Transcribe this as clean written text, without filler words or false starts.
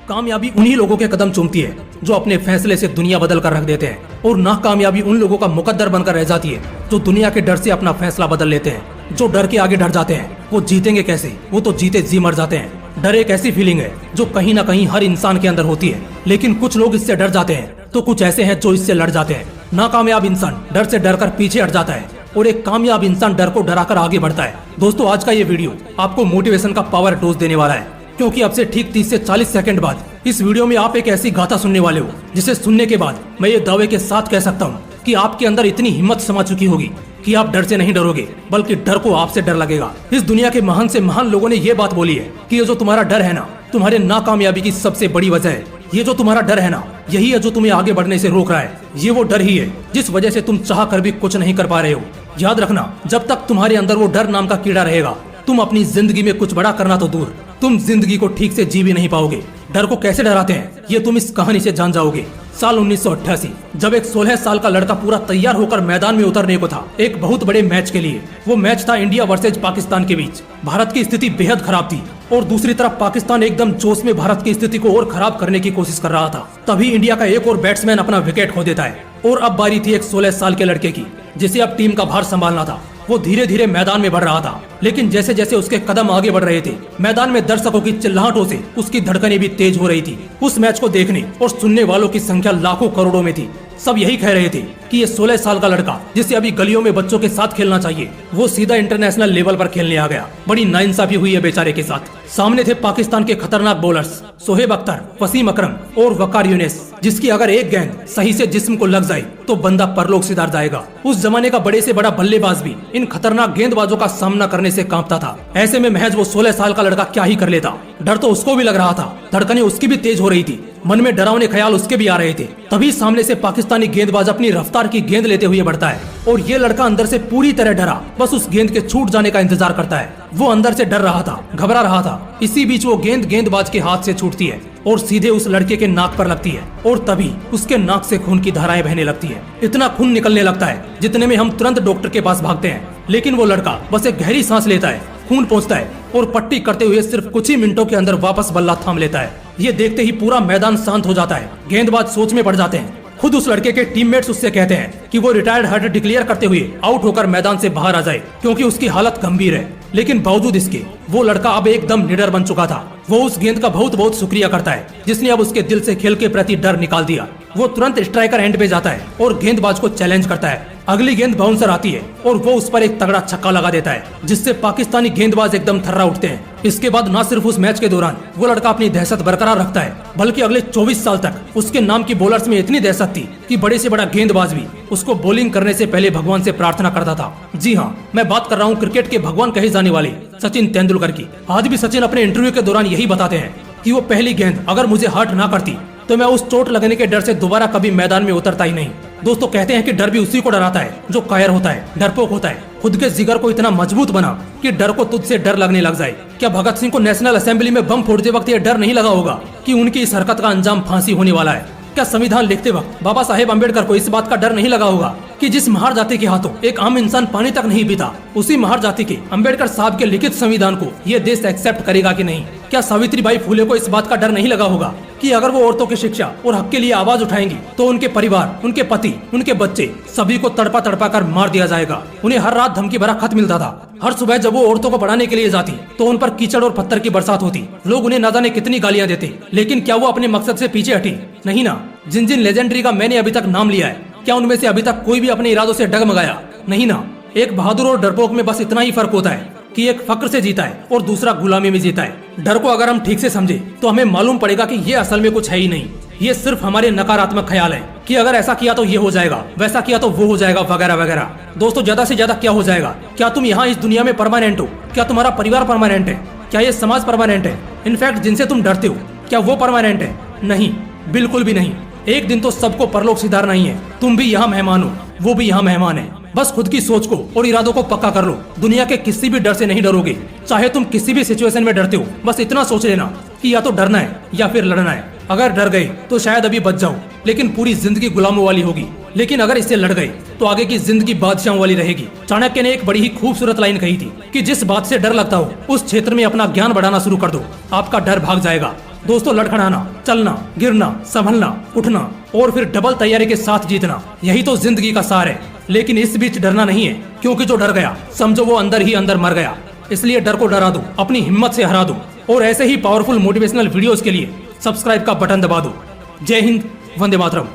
कामयाबी उन्हीं लोगों के कदम चूमती है जो अपने फैसले से दुनिया बदल कर रख देते हैं, और नाकामयाबी उन लोगों का मुकद्दर बनकर रह जाती है जो दुनिया के डर से अपना फैसला बदल लेते हैं। जो डर के आगे डर जाते हैं वो जीतेंगे कैसे, वो तो जीते जी मर जाते हैं। डर एक ऐसी फीलिंग है जो कहीं ना कहीं हर इंसान के अंदर होती है, लेकिन कुछ लोग इससे डर जाते हैं तो कुछ ऐसे हैं जो इससे लड़ जाते हैं। नाकामयाब इंसान डर से डर कर पीछे हट जाता है और एक कामयाब इंसान डर को डराकर आगे बढ़ता है। दोस्तों, आज का ये वीडियो आपको मोटिवेशन का पावर डोज देने वाला है, क्योंकि अब से ठीक 30 से 40 सेकंड बाद इस वीडियो में आप एक ऐसी गाथा सुनने वाले हो जिसे सुनने के बाद मैं ये दावे के साथ कह सकता हूँ कि आपके अंदर इतनी हिम्मत समा चुकी होगी कि आप डर से नहीं डरोगे, बल्कि डर को आपसे डर लगेगा। इस दुनिया के महान से महान लोगों ने ये बात बोली है कि ये जो तुम्हारा डर है ना, तुम्हारे नाकामयाबी की सबसे बड़ी वजह है। ये जो तुम्हारा डर है ना, यही है जो तुम्हें आगे बढ़ने से रोक रहा है। ये वो डर ही है जिस वजह से तुम चाह कर भी कुछ नहीं कर पा रहे हो। याद रखना, जब तक तुम्हारे अंदर वो डर नाम का कीड़ा रहेगा, तुम अपनी जिंदगी में कुछ बड़ा करना तो दूर, तुम जिंदगी को ठीक से जी भी नहीं पाओगे। डर को कैसे डराते हैं ये तुम इस कहानी से जान जाओगे। साल 1988, जब एक 16 साल का लड़का पूरा तैयार होकर मैदान में उतरने को था एक बहुत बड़े मैच के लिए। वो मैच था इंडिया वर्सेज पाकिस्तान के बीच। भारत की स्थिति बेहद खराब थी और दूसरी तरफ पाकिस्तान एकदम जोश में भारत की स्थिति को और खराब करने की कोशिश कर रहा था। तभी इंडिया का एक और बैट्समैन अपना विकेट खो देता है और अब बारी थी एक 16 साल के लड़के की, जिसे अब टीम का भार संभालना था। वो धीरे धीरे मैदान में बढ़ रहा था, लेकिन जैसे जैसे उसके कदम आगे बढ़ रहे थे, मैदान में दर्शकों की चिल्लाहटों से उसकी धड़कनें भी तेज हो रही थी। उस मैच को देखने और सुनने वालों की संख्या लाखों करोड़ों में थी। सब यही कह रहे थे कि ये 16 साल का लड़का, जिसे अभी गलियों में बच्चों के साथ खेलना चाहिए, वो सीधा इंटरनेशनल लेवल पर खेलने आ गया। बड़ी नाइंसाफी हुई है बेचारे के साथ। सामने थे पाकिस्तान के खतरनाक बॉलर्स शोएब अख्तर, वसीम अकरम और वकार यूनिस, जिसकी अगर एक गेंद सही से जिस्म को लग जाए तो बंदा परलोक सिधार जाएगा। उस जमाने का बड़े से बड़ा बल्लेबाज भी इन खतरनाक गेंदबाजों का सामना करने से कांपता था। ऐसे में महज वो 16 साल का लड़का क्या ही कर लेता। डर तो उसको भी लग रहा था, धड़कनें उसकी भी तेज हो रही थी, मन में डरावने ख्याल उसके भी आ रहे थे। तभी सामने से पाकिस्तानी गेंदबाज अपनी रफ्तार की गेंद लेते हुए बढ़ता है और ये लड़का अंदर से पूरी तरह डरा, बस उस गेंद के छूट जाने का इंतजार करता है। वो अंदर से डर रहा था, घबरा रहा था। इसी बीच वो गेंद गेंदबाज के हाथ से छूटती है और सीधे उस लड़के के नाक पर लगती है और तभी उसके नाक से खून की धाराएं बहने लगती है। इतना खून निकलने लगता है जितने में हम तुरंत डॉक्टर के पास भागते हैं, लेकिन वो लड़का बस एक गहरी सांस लेता है, खून पहुंचता है और पट्टी करते हुए सिर्फ कुछ ही मिनटों के अंदर वापस बल्ला थाम लेता है। ये देखते ही पूरा मैदान शांत हो जाता है। गेंदबाज सोच में पड़ जाते हैं। खुद उस लड़के के टीममेट्स उससे कहते हैं कि वो रिटायर्ड हर्ट डिक्लेयर करते हुए आउट होकर मैदान से बाहर आ जाए, क्योंकि उसकी हालत गंभीर है। लेकिन बावजूद इसके वो लड़का अब एकदम निडर बन चुका था। वो उस गेंद का बहुत बहुत शुक्रिया करता है जिसने अब उसके दिल से खेल के प्रति डर निकाल दिया। वो तुरंत स्ट्राइकर एंड पे जाता है और गेंदबाज को चैलेंज करता है। अगली गेंद बाउंसर आती है और वो उस पर एक तगड़ा छक्का लगा देता है, जिससे पाकिस्तानी गेंदबाज एकदम थर्रा उठते हैं। इसके बाद न सिर्फ उस मैच के दौरान वो लड़का अपनी दहशत बरकरार रखता है, बल्कि अगले 24 साल तक उसके नाम की बॉलर्स में इतनी दहशत थी कि बड़े से बड़ा गेंदबाज भी उसको बॉलिंग करने से पहले भगवान से प्रार्थना करता था। जी हाँ, मैं बात कर रहा हूँ क्रिकेट के भगवान कहे जाने वाले सचिन तेंदुलकर की। आज भी सचिन अपने इंटरव्यू के दौरान यही बताते हैं कि वो पहली गेंद अगर मुझे हर्ट ना करती तो मैं उस चोट लगने के डर से दोबारा कभी मैदान में उतरता ही नहीं। दोस्तों, कहते हैं कि डर भी उसी को डराता है जो कायर होता है, डरपोक होता है। खुद के जिगर को इतना मजबूत बना कि डर को तुझसे डर लगने लग जाए। क्या भगत सिंह को नेशनल असेंबली में बम फोड़ते वक्त ये डर नहीं लगा होगा कि उनकी इस हरकत का अंजाम फांसी होने वाला है? क्या संविधान लिखते वक्त बाबा साहेब अम्बेडकर को इस बात का डर नहीं लगा होगा कि जिस महार जाति के हाथों एक आम इंसान पानी तक नहीं पीता, उसी महार जाति के अम्बेडकर साहब के लिखित संविधान को ये देश एक्सेप्ट करेगा कि नहीं? क्या सावित्रीबाई फुले को इस बात का डर नहीं लगा होगा कि अगर वो औरतों की शिक्षा और हक के लिए आवाज उठाएंगी तो उनके परिवार, उनके पति, उनके बच्चे सभी को तड़पा तड़पा कर मार दिया जाएगा? उन्हें हर रात धमकी भरा खत मिलता था। हर सुबह जब वो औरतों को पढ़ाने के लिए जाती तो उन पर कीचड़ और पत्थर की बरसात होती। लोग उन्हें न जाने कितनी गालियां देते, लेकिन क्या वो अपने मकसद से पीछे हटी? नहीं ना। जिन जिन लेजेंडरी का मैंने अभी तक नाम लिया है, क्या उनमें से अभी तक कोई भी अपने इरादों से डगमगाया? नहीं ना। एक बहादुर और डरपोक में बस इतना ही फर्क होता है कि एक फक्र से जीता है और दूसरा गुलामी में जीता है। डर को अगर हम ठीक से समझे तो हमें मालूम पड़ेगा कि ये असल में कुछ है ही नहीं। ये सिर्फ हमारे नकारात्मक ख्याल है कि अगर ऐसा किया तो ये हो जाएगा, वैसा किया तो वो हो जाएगा, वगैरह वगैरह। दोस्तों, ज्यादा से ज्यादा क्या हो जाएगा? क्या तुम यहाँ इस दुनिया में परमानेंट हो? क्या तुम्हारा परिवार परमानेंट है? क्या ये समाज परमानेंट है? इनफैक्ट जिनसे तुम डरते हो, क्या वो परमानेंट है? नहीं, बिल्कुल भी नहीं। एक दिन तो सबको परलोक सिधारना ही है। तुम भी यहाँ मेहमान हो, वो भी यहाँ मेहमान है। बस खुद की सोच को और इरादों को पक्का कर लो। दुनिया के किसी भी डर से नहीं डरोगे, चाहे तुम किसी भी सिचुएशन में डरते हो। बस इतना सोच लेना कि या तो डरना है या फिर लड़ना है। अगर डर गए तो शायद अभी बच जाओ, लेकिन पूरी जिंदगी गुलामों वाली होगी। लेकिन अगर इससे लड़ गए तो आगे की जिंदगी बादशाहों वाली रहेगी। चाणक्य ने एक बड़ी ही खूबसूरत लाइन कही थी कि जिस बात से डर लगता हो उस क्षेत्र में अपना ज्ञान बढ़ाना शुरू कर दो, आपका डर भाग जाएगा। दोस्तों, लड़खड़ाना, चलना, गिरना, संभलना, उठना और फिर डबल तैयारी के साथ जीतना, यही तो जिंदगी का सार है। लेकिन इस बीच डरना नहीं है, क्योंकि जो डर गया समझो वो अंदर ही अंदर मर गया। इसलिए डर को डरा दो, अपनी हिम्मत से हरा दो और ऐसे ही पावरफुल मोटिवेशनल वीडियोस के लिए सब्सक्राइब का बटन दबा दो। जय हिंद, वंदे मातरम।